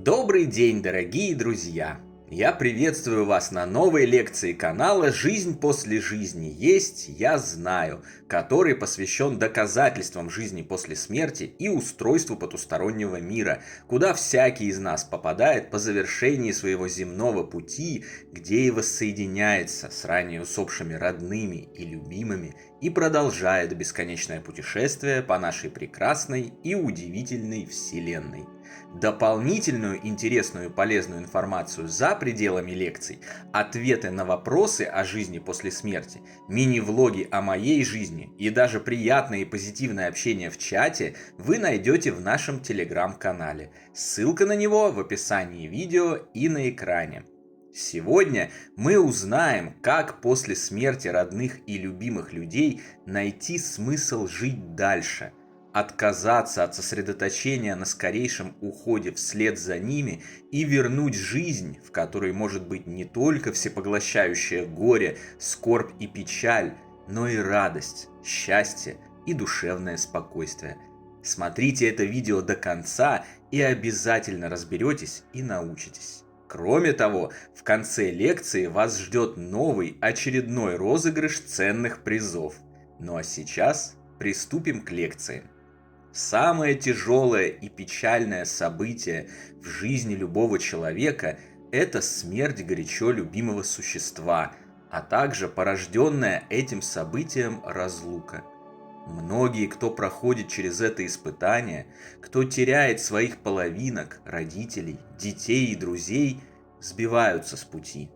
Добрый день, дорогие друзья! Я приветствую вас на новой лекции канала «Жизнь после жизни есть, я знаю», который посвящен доказательствам жизни после смерти и устройству потустороннего мира, куда всякий из нас попадает по завершении своего земного пути, где и воссоединяется с ранее усопшими родными и любимыми и продолжает бесконечное путешествие по нашей прекрасной и удивительной Вселенной. Дополнительную интересную и полезную информацию за пределами лекций, ответы на вопросы о жизни после смерти, мини-влоги о моей жизни и даже приятное и позитивное общение в чате вы найдете в нашем телеграм-канале. Ссылка на него в описании видео и на экране. Сегодня мы узнаем, как после смерти родных и любимых людей найти смысл жить дальше, отказаться от сосредоточения на скорейшем уходе вслед за ними и вернуть жизнь, в которой может быть не только всепоглощающее горе, скорбь и печаль, но и радость, счастье и душевное спокойствие. Смотрите это видео до конца и обязательно разберетесь и научитесь. Кроме того, в конце лекции вас ждет новый очередной розыгрыш ценных призов. Ну а сейчас приступим к лекции. Самое тяжелое и печальное событие в жизни любого человека – это смерть горячо любимого существа, а также порожденная этим событием разлука. Многие, кто проходит через это испытание, кто теряет своих половинок, родителей, детей и друзей, сбиваются с пути,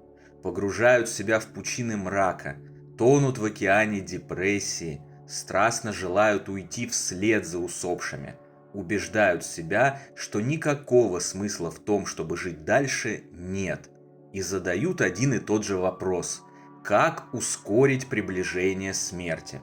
погружают себя в пучины мрака, тонут в океане депрессии, страстно желают уйти вслед за усопшими, убеждают себя, что никакого смысла в том, чтобы жить дальше, нет, и задают один и тот же вопрос – как ускорить приближение смерти?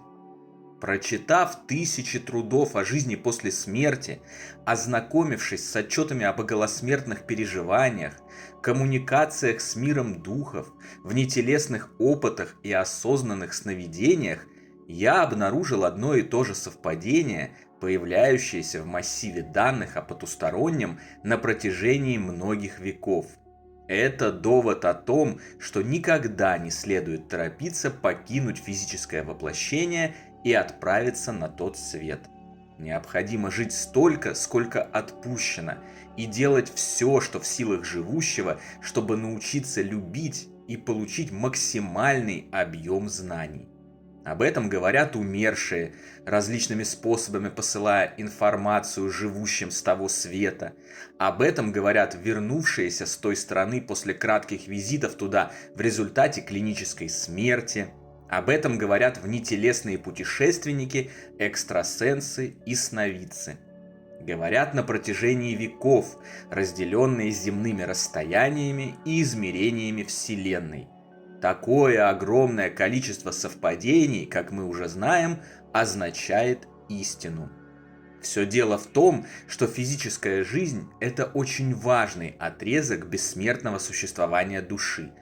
Прочитав тысячи трудов о жизни после смерти, ознакомившись с отчетами об околосмертных переживаниях, коммуникациях с миром духов, внетелесных опытах и осознанных сновидениях, я обнаружил одно и то же совпадение, появляющееся в массиве данных о потустороннем на протяжении многих веков. Это довод о том, что никогда не следует торопиться покинуть физическое воплощение и отправиться на тот свет. Необходимо жить столько, сколько отпущено, и делать все, что в силах живущего, чтобы научиться любить и получить максимальный объем знаний. Об этом говорят умершие, различными способами посылая информацию живущим с того света. Об этом говорят вернувшиеся с той стороны после кратких визитов туда в результате клинической смерти. Об этом говорят внетелесные путешественники, экстрасенсы и сновидцы. Говорят на протяжении веков, разделенные земными расстояниями и измерениями Вселенной. Такое огромное количество совпадений, как мы уже знаем, означает истину. Все дело в том, что физическая жизнь – это очень важный отрезок бессмертного существования души.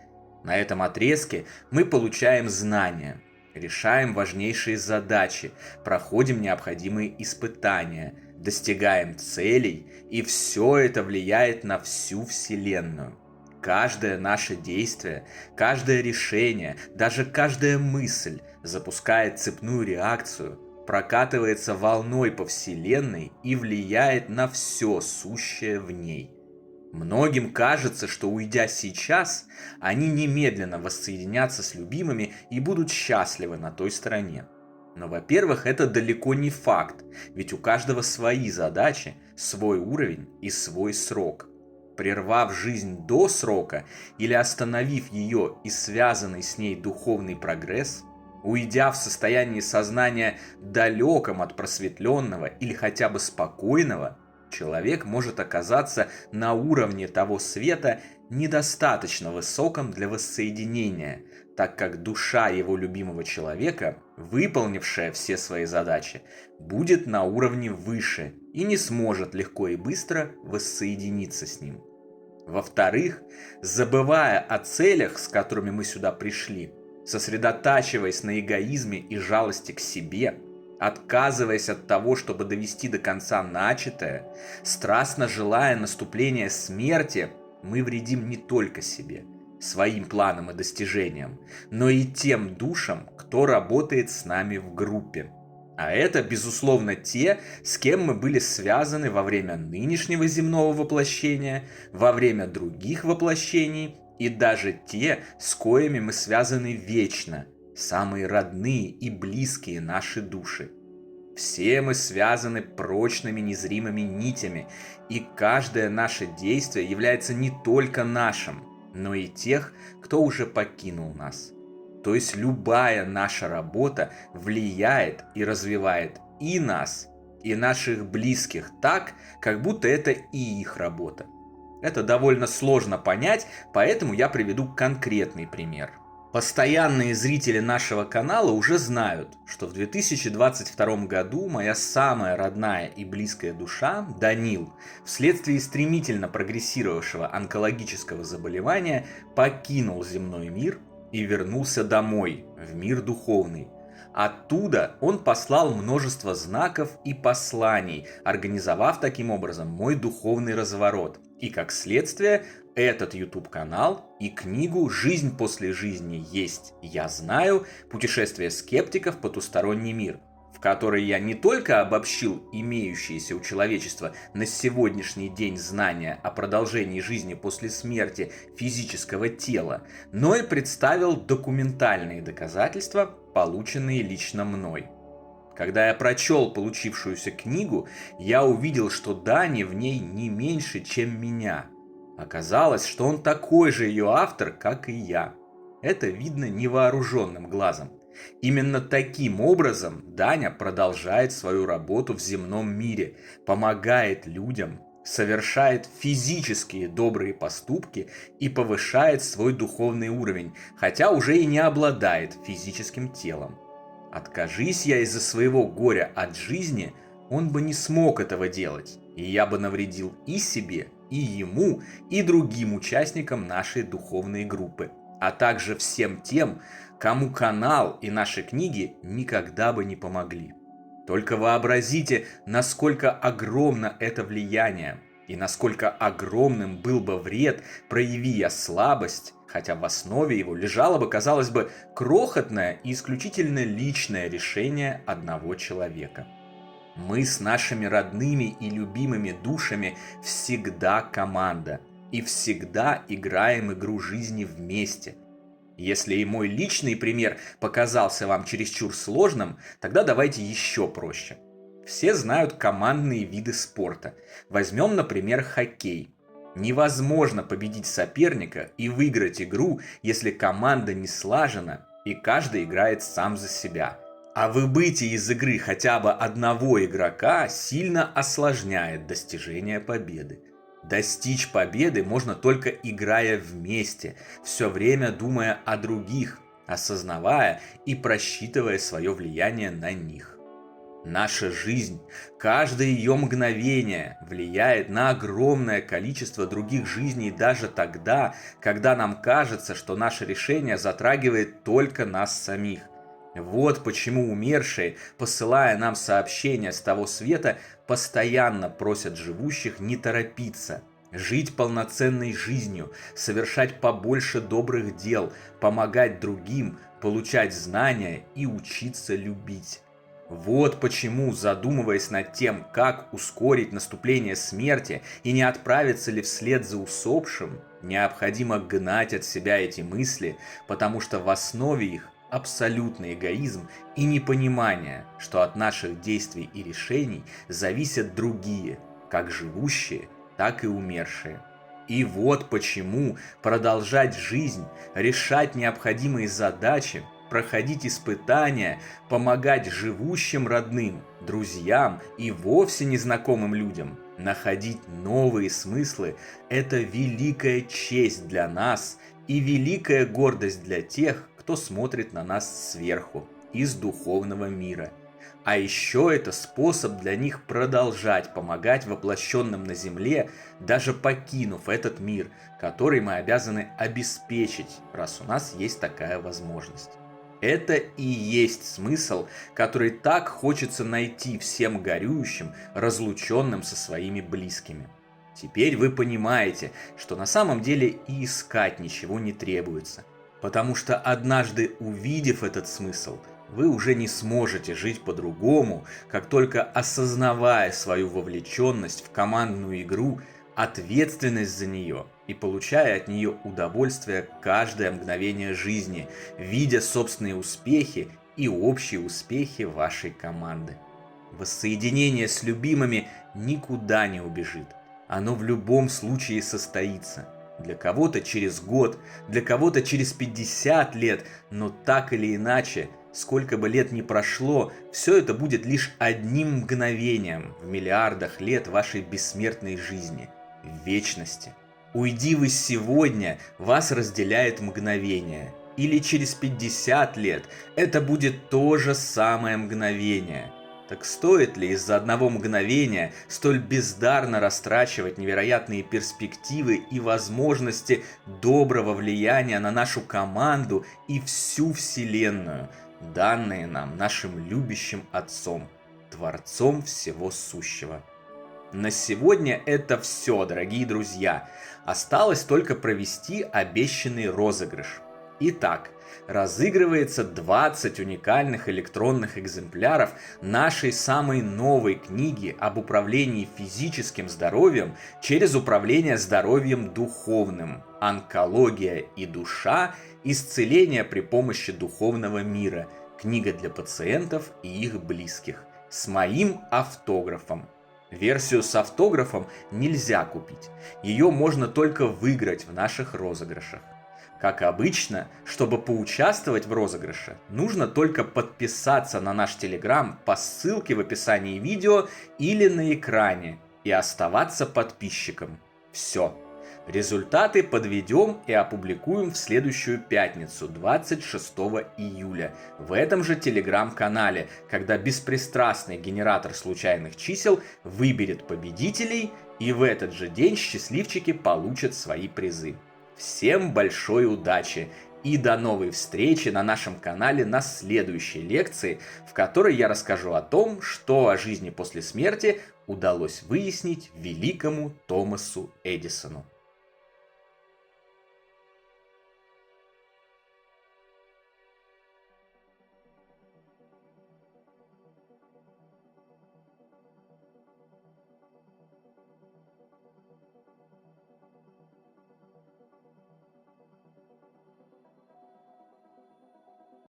На этом отрезке мы получаем знания, решаем важнейшие задачи, проходим необходимые испытания, достигаем целей, и все это влияет на всю Вселенную. Каждое наше действие, каждое решение, даже каждая мысль запускает цепную реакцию, прокатывается волной по Вселенной и влияет на все сущее в ней. Многим кажется, что уйдя сейчас, они немедленно воссоединятся с любимыми и будут счастливы на той стороне. Но, во-первых, это далеко не факт, ведь у каждого свои задачи, свой уровень и свой срок. Прервав жизнь до срока или остановив ее и связанный с ней духовный прогресс, уйдя в состоянии сознания далеком от просветленного или хотя бы спокойного, человек может оказаться на уровне того света недостаточно высоком для воссоединения, так как душа его любимого человека, выполнившая все свои задачи, будет на уровне выше и не сможет легко и быстро воссоединиться с ним. Во-вторых, забывая о целях, с которыми мы сюда пришли, сосредотачиваясь на эгоизме и жалости к себе, Отказываясь от того, чтобы довести до конца начатое, страстно желая наступления смерти, мы вредим не только себе, своим планам и достижениям, но и тем душам, кто работает с нами в группе. А это, безусловно, те, с кем мы были связаны во время нынешнего земного воплощения, во время других воплощений и даже те, с коими мы связаны вечно, самые родные и близкие наши души. Все мы связаны прочными незримыми нитями, и каждое наше действие является не только нашим, но и тех, кто уже покинул нас. То есть любая наша работа влияет и развивает и нас, и наших близких так, как будто это и их работа. Это довольно сложно понять, поэтому я приведу конкретный пример. Постоянные зрители нашего канала уже знают, что в 2022 году моя самая родная и близкая душа, Данил, вследствие стремительно прогрессировавшего онкологического заболевания, покинул земной мир и вернулся домой, в мир духовный. Оттуда он послал множество знаков и посланий, организовав таким образом мой духовный разворот. И как следствие, этот YouTube-канал и книгу «Жизнь после жизни есть, я знаю. Путешествие скептиков в потусторонний мир», в которой я не только обобщил имеющиеся у человечества на сегодняшний день знания о продолжении жизни после смерти физического тела, но и представил документальные доказательства, полученные лично мной. Когда я прочел получившуюся книгу, я увидел, что Дани в ней не меньше, чем меня. Оказалось, что он такой же ее автор, как и я. Это видно невооруженным глазом. Именно таким образом Даня продолжает свою работу в земном мире, помогает людям, совершает физические добрые поступки и повышает свой духовный уровень, хотя уже и не обладает физическим телом. Откажись я из-за своего горя от жизни, он бы не смог этого делать, и я бы навредил и себе, и ему, и другим участникам нашей духовной группы, а также всем тем, кому канал и наши книги никогда бы не помогли. Только вообразите, насколько огромно это влияние, и насколько огромным был бы вред, прояви я слабость, хотя в основе его лежало бы, казалось бы, крохотное и исключительно личное решение одного человека. Мы с нашими родными и любимыми душами всегда команда и всегда играем игру жизни вместе. Если и мой личный пример показался вам чересчур сложным, тогда давайте еще проще. Все знают командные виды спорта. Возьмем, например, хоккей. Невозможно победить соперника и выиграть игру, если команда не слажена и каждый играет сам за себя. А выбытие из игры хотя бы одного игрока сильно осложняет достижение победы. Достичь победы можно только играя вместе, все время думая о других, осознавая и просчитывая свое влияние на них. Наша жизнь, каждое ее мгновение влияет на огромное количество других жизней даже тогда, когда нам кажется, что наше решение затрагивает только нас самих. Вот почему умершие, посылая нам сообщения с того света, постоянно просят живущих не торопиться, жить полноценной жизнью, совершать побольше добрых дел, помогать другим, получать знания и учиться любить. Вот почему, задумываясь над тем, как ускорить наступление смерти и не отправиться ли вслед за усопшим, необходимо гнать от себя эти мысли, потому что в основе их абсолютный эгоизм и непонимание, что от наших действий и решений зависят другие, как живущие, так и умершие. И вот почему продолжать жизнь, решать необходимые задачи, проходить испытания, помогать живущим родным, друзьям и вовсе незнакомым людям, находить новые смыслы – это великая честь для нас и великая гордость для тех, кто смотрит на нас сверху, из духовного мира. А еще это способ для них продолжать помогать воплощенным на земле, даже покинув этот мир, который мы обязаны обеспечить, раз у нас есть такая возможность. Это и есть смысл, который так хочется найти всем горюющим, разлученным со своими близкими. Теперь вы понимаете, что на самом деле и искать ничего не требуется, потому что однажды увидев этот смысл, вы уже не сможете жить по-другому, как только осознавая свою вовлеченность в командную игру, ответственность за нее и получая от нее удовольствие каждое мгновение жизни, видя собственные успехи и общие успехи вашей команды. Воссоединение с любимыми никуда не убежит. Оно в любом случае состоится. Для кого-то через год, для кого-то через 50 лет, но так или иначе, сколько бы лет ни прошло, все это будет лишь одним мгновением в миллиардах лет вашей бессмертной жизни, в вечности. Уйди вы сегодня, вас разделяет мгновение. Или через 50 лет это будет то же самое мгновение. Так стоит ли из-за одного мгновения столь бездарно растрачивать невероятные перспективы и возможности доброго влияния на нашу команду и всю Вселенную, данные нам нашим любящим Отцом, Творцом всего сущего? На сегодня это все, дорогие друзья. Осталось только провести обещанный розыгрыш. Итак, разыгрывается 20 уникальных электронных экземпляров нашей самой новой книги об управлении физическим здоровьем через управление здоровьем духовным. Онкология и душа. Исцеление при помощи духовного мира. Книга для пациентов и их близких. С моим автографом. Версию с автографом нельзя купить. Ее можно только выиграть в наших розыгрышах. Как обычно, чтобы поучаствовать в розыгрыше, нужно только подписаться на наш Telegram по ссылке в описании видео или на экране и оставаться подписчиком. Все. Результаты подведем и опубликуем в следующую пятницу, 26 июля, в этом же телеграм-канале, когда беспристрастный генератор случайных чисел выберет победителей, и в этот же день счастливчики получат свои призы. Всем большой удачи и до новой встречи на нашем канале на следующей лекции, в которой я расскажу о том, что о жизни после смерти удалось выяснить великому Томасу Эдисону.